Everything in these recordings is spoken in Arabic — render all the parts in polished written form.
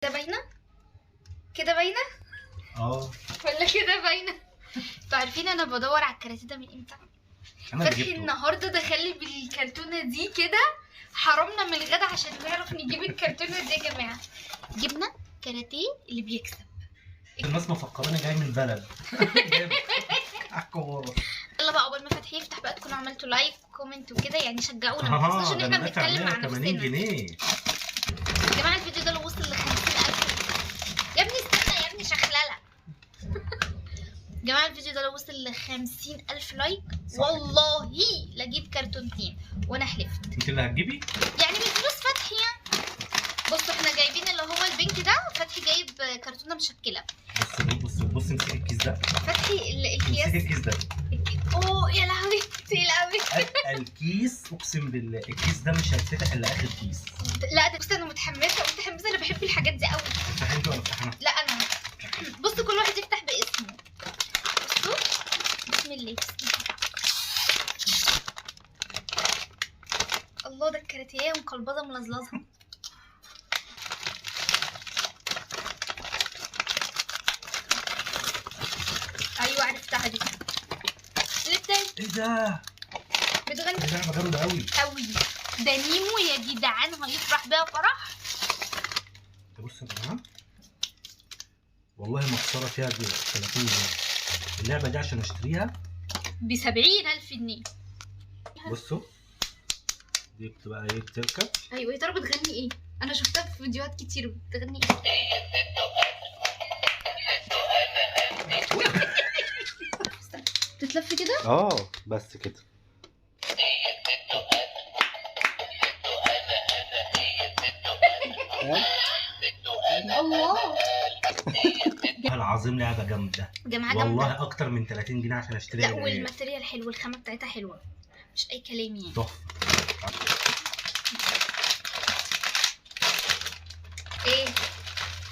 ده باينه كده، باينه ولا كده باينه؟ انتوا عارفين انا بدور على الكراتين ده من امتى؟ فتحي النهارده دخلي بالكرتونه دي كده، حرمنا من الغدا عشان نعرف نجيب الكرتونه دي يا جماعه. جبنا كاراتيه اللي بيكسب. الناس مفكراني جاي من البلد. يلا بقى قبل ما فتحي يفتح بقى تكونوا عملتوا لايك وكومنت وكده، يعني شجعونا، ما تنسوش ان احنا بنتكلم عن نفسنا. 80 جنيه يا جماعه الفيديو ده لو وصل ل 50,000 يا ابني استنى يا ابني شخلله. يا جماعه الفيديو ده لو وصل ل 50,000 لايك والله لاجيب كرتونتين، وانا حلفت. انت اللي هتجيبي؟ يعني من فلوس فتحي يعني. بصوا احنا جايبين اللي هو البينك ده، فتحي جايب كرتونه مشكله. بص امسكي الكيس ده. فتحي الكيس. امسكي الكيس ده. اوه يا لهوي تقيل قوي. الكيس اقسم بالله الكيس ده مش هيتفتح الا اخر كيس. لا ده بص انا متحمسه، انا بحب الحاجات دي قوي. افتحي انت ولا افتح انا؟ لا انا. بصوا كل واحد يفتح باسمه. بصوا بسم الله. الله ده الكاراتيه مقلبظه ملزلزه. ايوه عرفتها دي. ايه ده؟ بتغني. دي لعبه جامده قوي قوي. ده نيمو يا جدعان هيفرح بيها فرح. بصوا يا جماعه والله مخسره فيها 30 جنيه. اللعبه دي عشان اشتريها ب70,000 جنيه. بصوا دي بتبقى ايه، بتركب. ايوه يا ترى بتغني ايه؟ انا شفتها في فيديوهات كتير. بتغني ايه؟ بتتلف كده؟ بس كده. الله العظيم لعبه جامده جماعه، والله اكتر من 30 جنيه عشان اشتريها. لا والماتيريال حلو، الخامه بتاعتها حلوه، مش اي كلام يعني. تحفه. ايه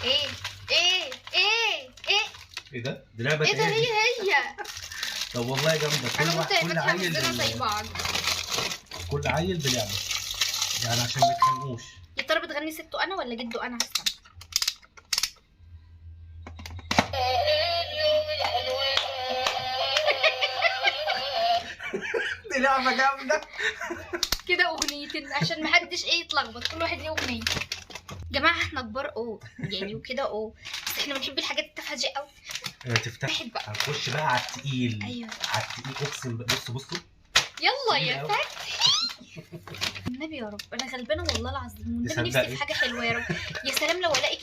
ايه ايه ايه ايه ايه ده؟ دي لعبه ايه ده؟ هي طب والله جامده. انا قلت كل عيل زي بعض. كل عيل بلعبه يعني عشان ما يتخانقوش. يا ترى بتغني سته انا ولا جده انا؟ هستنى. دي لعبه جامده. كده اغنيتين عشان محدش يتلخبط، كل واحد ليه اغنيه. جماعه احنا كبار يعني وكده بس احنا بنحب الحاجات التافهه دي قوي. تفتح بقى. هنخش بقى على التقيل. ايوه على التقيل اقسم. بصوا يلا يا فتحي. النبي يا رب انا غلبانه والله العظيم، والنبي نفسي في حاجه حلوه يا رب. يا سلام لو الاقي كده